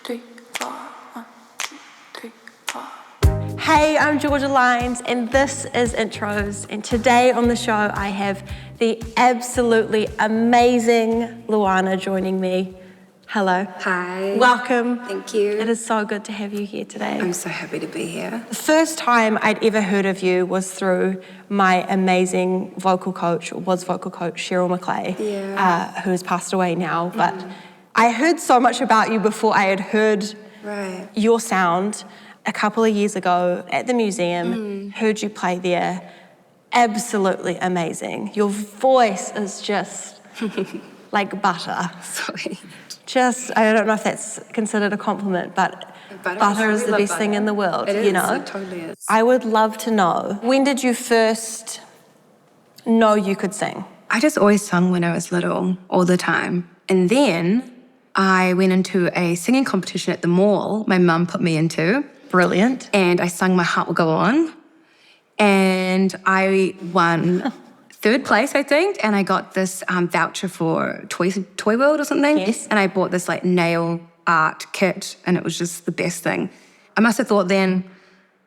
three, four. 1, 2, 3, 4. Hey, I'm Georgia Lyons, and this is Intros. And today on the show, I have the absolutely amazing Luana joining me. Hello. Hi. Welcome. Thank you. It is so good to have you here today. I'm so happy to be here. The first time I'd ever heard of you was through my amazing vocal coach, Cheryl McClay, who has passed away now. But I heard so much about you before I had heard your sound a couple of years ago at the museum, heard you play there. Absolutely amazing. Your voice is just like butter. Sorry. I don't know if that's considered a compliment, but butter is the best thing in the world, it you know? It totally is. I would love to know, when did you first know you could sing? I just always sung when I was little, all the time. And then I went into a singing competition at the mall my mum put me into. Brilliant. And I sung My Heart Will Go On. And I won third place, I think. And I got this voucher for Toy World or something. Yes. And I bought this like nail art kit, and it was just the best thing. I must have thought then,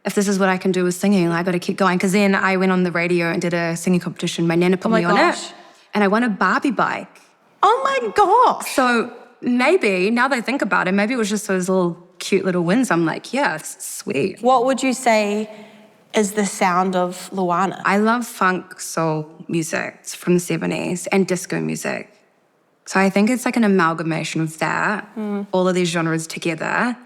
if this is what I can do with singing, I got to keep going. Because then I went on the radio and did a singing competition. My nana put me on it. And I won a Barbie bike. Oh my gosh. So maybe, now that I think about it, maybe it was just those little cute little wins. I'm like, yeah, it's sweet. What would you say is the sound of Luana? I love funk soul music from the 70s and disco music. So I think it's like an amalgamation of that, all of these genres together,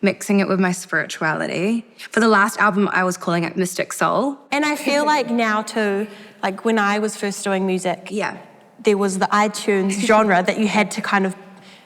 mixing it with my spirituality. For the last album, I was calling it Mystic Soul. And I feel like now too, like when I was first doing music, there was the iTunes genre that you had to kind of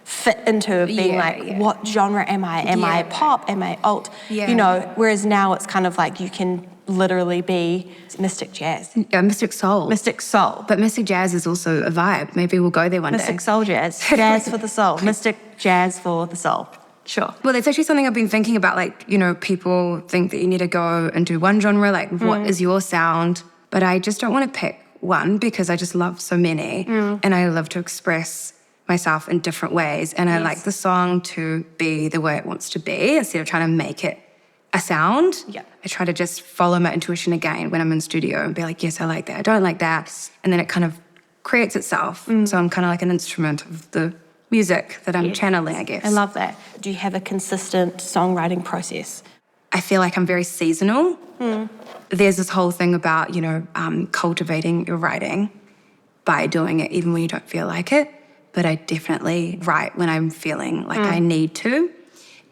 fit into being what genre am I? Am I pop? Am I alt? You know, whereas now it's kind of like you can literally be mystic jazz. Yeah, mystic soul. Mystic soul. But mystic jazz is also a vibe. Maybe we'll go there one day. Mystic soul jazz. Jazz for the soul. Mystic jazz for the soul. Sure. Well, it's actually something I've been thinking about. Like, you know, people think that you need to go and do one genre, like what is your sound? But I just don't want to pick one because I just love so many. And I love to express myself in different ways. And I like the song to be the way it wants to be instead of trying to make it a sound. I try to just follow my intuition again when I'm in studio and be like, yes, I like that. I don't like that. And then it kind of creates itself. So I'm kind of like an instrument of the music that I'm channeling, I guess. I love that. Do you have a consistent songwriting process? I feel like I'm very seasonal. There's this whole thing about, you know, cultivating your writing by doing it even when you don't feel like it. But I definitely write when I'm feeling like I need to.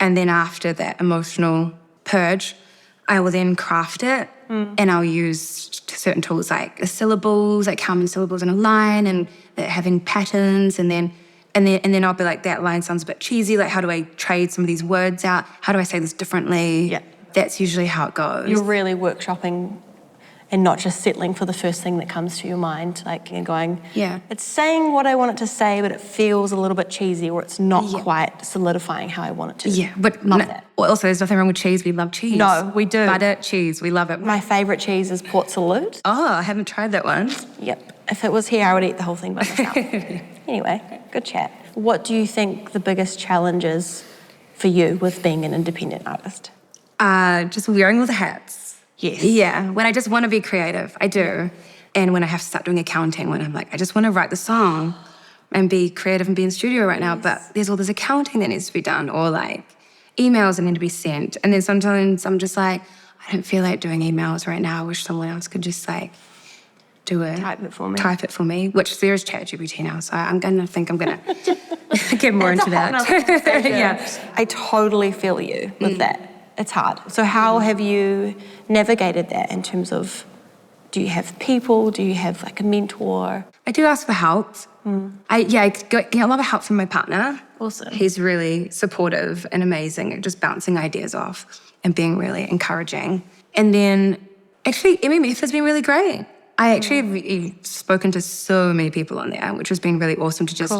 And then after that emotional purge, I will then craft it and I'll use certain tools like the syllables, like how many syllables in a line and having patterns and then I'll be like, that line sounds a bit cheesy. Like, how do I trade some of these words out? How do I say this differently? That's usually how it goes. You're really workshopping and not just settling for the first thing that comes to your mind, like and going, it's saying what I want it to say, but it feels a little bit cheesy or it's not quite solidifying how I want it to. But love that. Also, there's nothing wrong with cheese. We love cheese. No, we do. Butter, cheese, we love it. My favourite cheese is Port Salut. Oh, I haven't tried that one. Yep. If it was here, I would eat the whole thing by myself. Anyway, good chat. What do you think the biggest challenge is for you with being an independent artist? Just wearing all the hats. Yes. Yeah, when I just want to be creative, I do. And when I have to start doing accounting, when I'm like, I just want to write the song and be creative and be in studio right now, but there's all this accounting that needs to be done or like emails that need to be sent. And then sometimes I'm just like, I don't feel like doing emails right now. I wish someone else could just like do it. Type it for me. Type it for me, which there is ChatGPT now, so I'm going to get more into that. I totally feel you with that. It's hard. So how have you navigated that in terms of, do you have people? Do you have like a mentor? I do ask for help. I get a lot of help from my partner. Awesome. He's really supportive and amazing at just bouncing ideas off and being really encouraging. And then actually MMF has been really great. I actually have spoken to so many people on there, which has been really awesome to just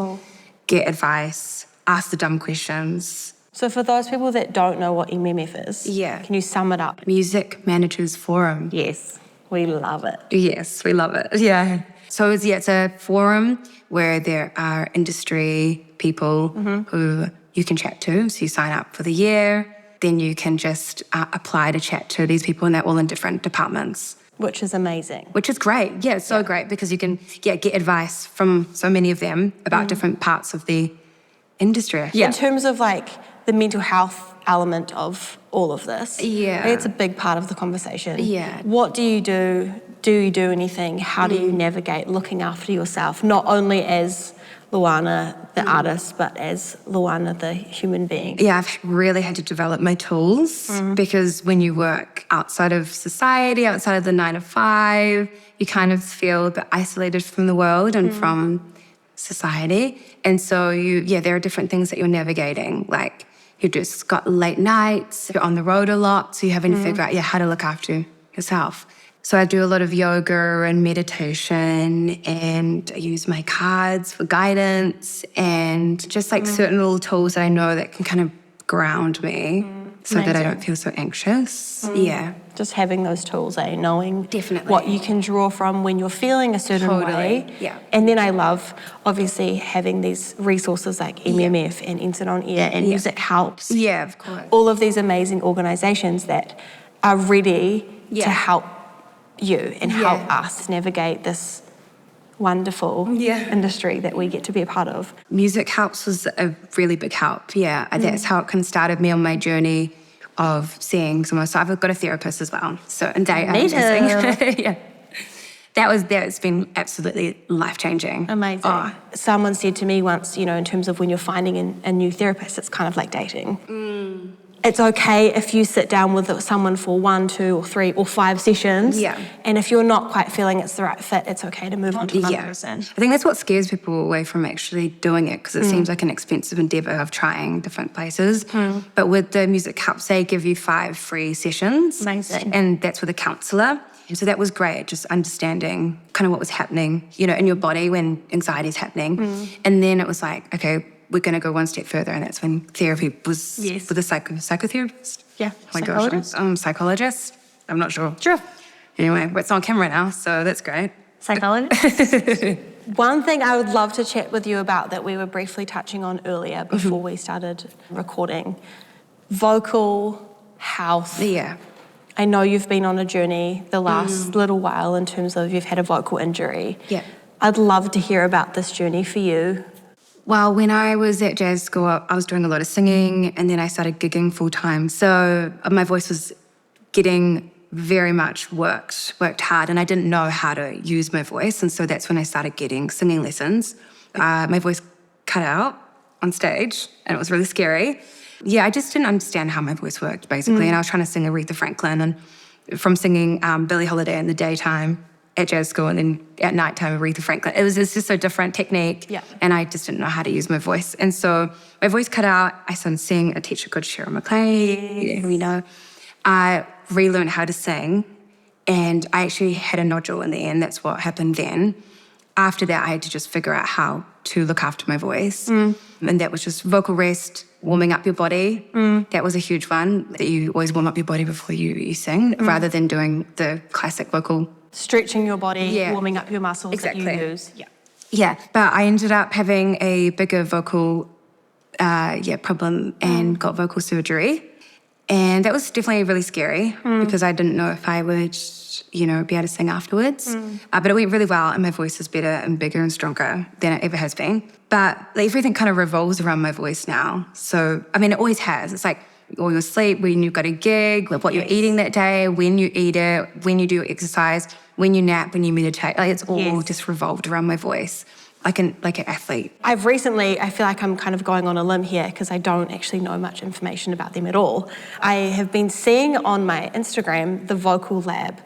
get advice, ask the dumb questions. So for those people that don't know what MMF is, can you sum it up? Music Managers Forum. Yes, we love it. Yes, we love it. Yeah. So it's a forum where there are industry people who you can chat to. So you sign up for the year, then you can just apply to chat to these people, and they're all in different departments. Which is amazing. Which is great. Yeah, it's so great because you can get advice from so many of them about different parts of the industry. Yeah. In terms of like the mental health element of all of this, it's a big part of the conversation. Yeah. What do you do? Do you do anything? How do you navigate looking after yourself, not only as Luana, the artist, but as Luana, the human being? Yeah, I've really had to develop my tools because when you work outside of society, outside of the 9 to 5, you kind of feel a bit isolated from the world and from society. And so there are different things that you're navigating. Like you just got late nights, you're on the road a lot, so you're having to figure out how to look after yourself. So I do a lot of yoga and meditation, and I use my cards for guidance and just like certain little tools that I know that can kind of ground me so that I don't feel so anxious. Yeah. Just having those tools, knowing Definitely. what you can draw from when you're feeling a certain way. Yeah. And then I love, obviously, having these resources like MMF and Ensign on Air and Music Helps. Yeah, of course. All of these amazing organisations that are ready to help you and help us navigate this wonderful industry that we get to be a part of. Music Helps was a really big help, That's how it kind of started me on my journey of seeing someone. So I've got a therapist as well. So, and that's been absolutely life-changing. Amazing. Someone said to me once, in terms of when you're finding a new therapist, it's kind of like dating. It's okay if you sit down with someone for 1, 2, or 3, or 5 sessions. Yeah. And if you're not quite feeling it's the right fit, it's okay to move on to another person. I think that's what scares people away from actually doing it, because it seems like an expensive endeavour of trying different places. But with the Music Helps, they give you 5 free sessions. Amazing. And that's with a counsellor. And so that was great, just understanding kind of what was happening, in your body when anxiety is happening. And then it was like, okay, we're going to go one step further, and that's when therapy was with a psychotherapist. Yeah, Oh my gosh, psychologist. I'm not sure. Sure. Anyway, it's on camera now, so that's great. Psychologist. One thing I would love to chat with you about that we were briefly touching on earlier before we started recording, vocal health. Yeah. I know you've been on a journey the last little while in terms of you've had a vocal injury. Yeah. I'd love to hear about this journey for you. Well, when I was at jazz school, I was doing a lot of singing, and then I started gigging full-time. So my voice was getting very much worked hard, and I didn't know how to use my voice. And so that's when I started getting singing lessons. My voice cut out on stage, and it was really scary. Yeah, I just didn't understand how my voice worked, basically. And I was trying to sing Aretha Franklin, and from singing Billie Holiday in the daytime at jazz school, and then at nighttime Aretha Franklin. It's just a different technique, and I just didn't know how to use my voice. And so my voice cut out. I started seeing a teacher called Cheryl McClay, I relearned how to sing, and I actually had a nodule in the end. That's what happened then. After that, I had to just figure out how to look after my voice. And that was just vocal rest, warming up your body. That was a huge one, that you always warm up your body before you sing, rather than doing the classic vocal. Stretching your body, warming up your muscles that you use. Yeah, but I ended up having a bigger vocal problem and got vocal surgery. And that was definitely really scary because I didn't know if I would, be able to sing afterwards. But it went really well, and my voice is better and bigger and stronger than it ever has been. But everything kind of revolves around my voice now. So, it always has. It's like all your sleep, when you've got a gig, like what you're eating that day, when you eat it, when you do exercise, when you nap, when you meditate. It's all just revolved around my voice. Like an athlete. I feel like I'm kind of going on a limb here because I don't actually know much information about them at all. I have been seeing on my Instagram the Vocal Lab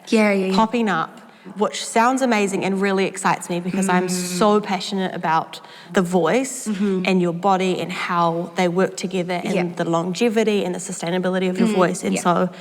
popping up, which sounds amazing and really excites me because I'm so passionate about the voice and your body and how they work together and the longevity and the sustainability of your voice. And so,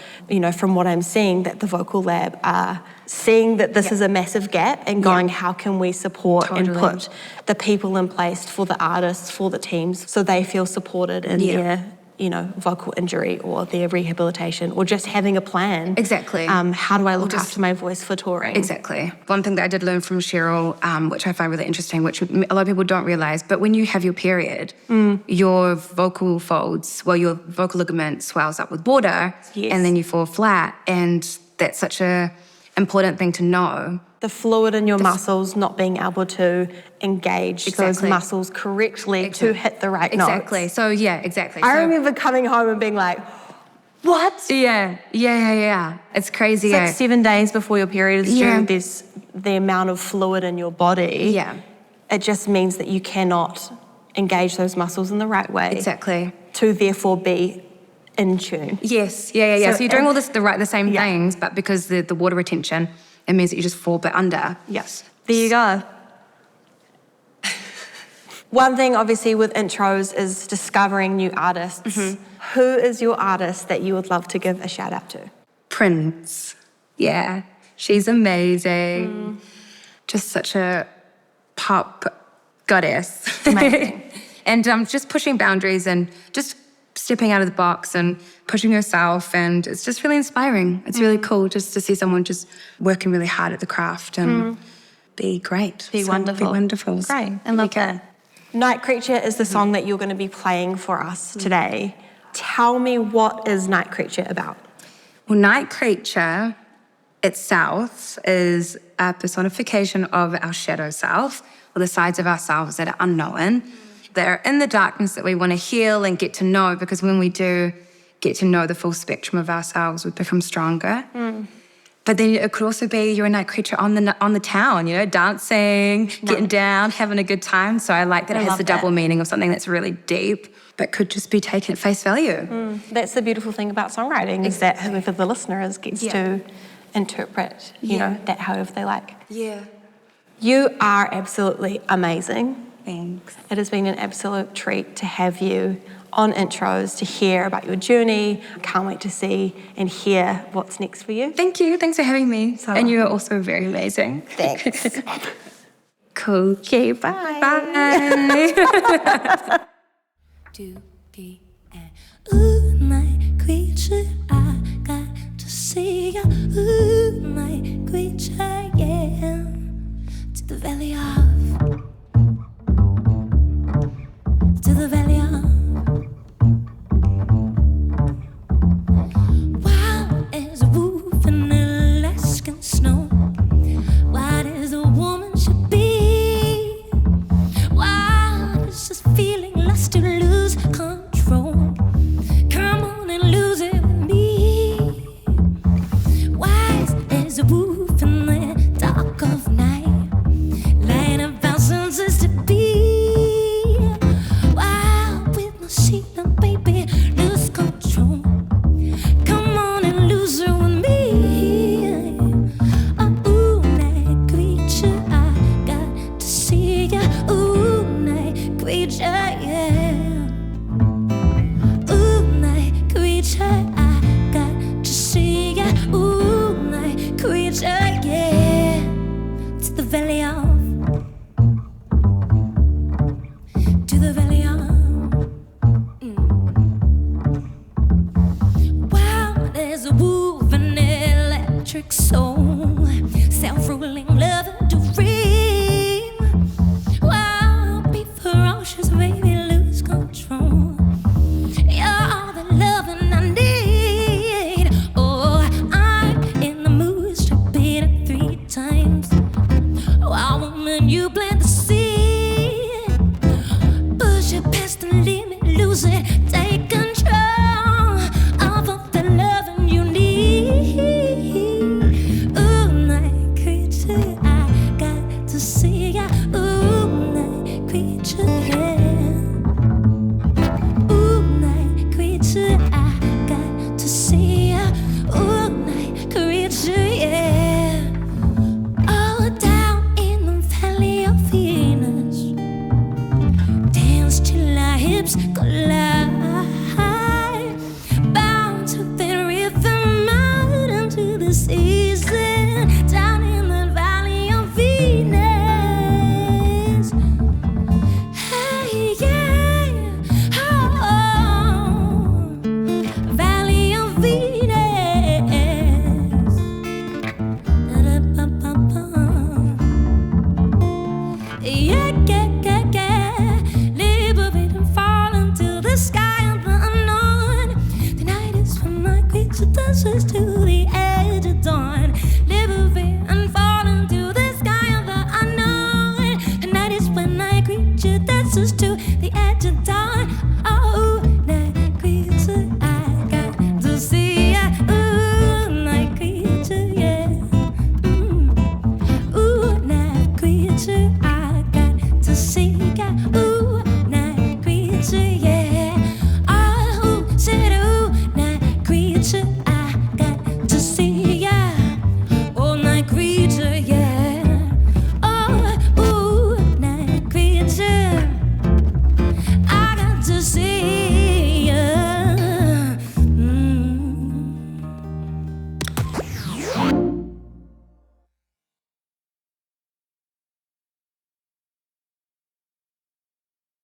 from what I'm seeing, that the Vocal Lab are seeing that this is a massive gap and going, how can we support and put the people in place for the artists, for the teams, so they feel supported in their vocal injury or their rehabilitation or just having a plan. Exactly. How do I look after my voice for touring? Exactly. One thing that I did learn from Cheryl, which I find really interesting, which a lot of people don't realise, but when you have your period, your vocal folds, your vocal ligament swells up with water, and then you fall flat, and that's such a important thing to know. The fluid in your muscles not being able to engage those muscles correctly to hit the right notes. Exactly. So, yeah, exactly. I remember coming home and being like, what? Yeah. It's crazy. 6-7 days before your period is due, there's the amount of fluid in your body. Yeah. It just means that you cannot engage those muscles in the right way. Exactly. To therefore be in tune. Yes. Yeah. So you're doing all the same things, but because the water retention, it means that you just fall a bit under. Yes. There you go. One thing, obviously, with intros is discovering new artists. Who is your artist that you would love to give a shout out to? Prince. Yeah. She's amazing. Just such a pop goddess. Amazing. And just pushing boundaries and just stepping out of the box and pushing herself, and it's just really inspiring. It's really cool just to see someone just working really hard at the craft and be great. Be wonderful. Be wonderful. Great. I love that. Night Creature is the song that you're going to be playing for us today. Tell me, what is Night Creature about? Well, Night Creature itself is a personification of our shadow self, or the sides of ourselves that are unknown. They're in the darkness that we want to heal and get to know, because when we do get to know the full spectrum of ourselves, we become stronger. But then it could also be you're a night creature on the town, dancing, getting down, having a good time. So I like that it has the double meaning of something that's really deep, but could just be taken at face value. That's the beautiful thing about songwriting, is that whoever the listener is gets to interpret, that however they like. Yeah. You are absolutely amazing. Thanks. It has been an absolute treat to have you on Intros, to hear about your journey. Can't wait to see and hear what's next for you. Thank you. Thanks for having me. And you are also very amazing. Thanks. Cool. Okay, bye. Bye. To be an ooh, night creature, I got to see ya. Ooh, night creature, yeah. To the valley of, to the valley of. Wild as a wolf in Alaskan snow. Wild as a woman should be. Wild as this feeling lost to lose control. Come on and lose it with me. Wise as a wolf in the dark of night. Lying about senses to be. Wild with no seatbelt, baby, lose control. Come on and lose her with me. Oh, ooh, night creature, I got to see ya. Ooh, night creature, yeah. Ooh, night creature, I got to see ya. Ooh, night creature, yeah. To the valley of, to the valley of. Wild as a wolf, an electric soul, self-ruling love and dream. Wild, be ferocious, baby, lose control. You're all the loving I need. answer, yeah.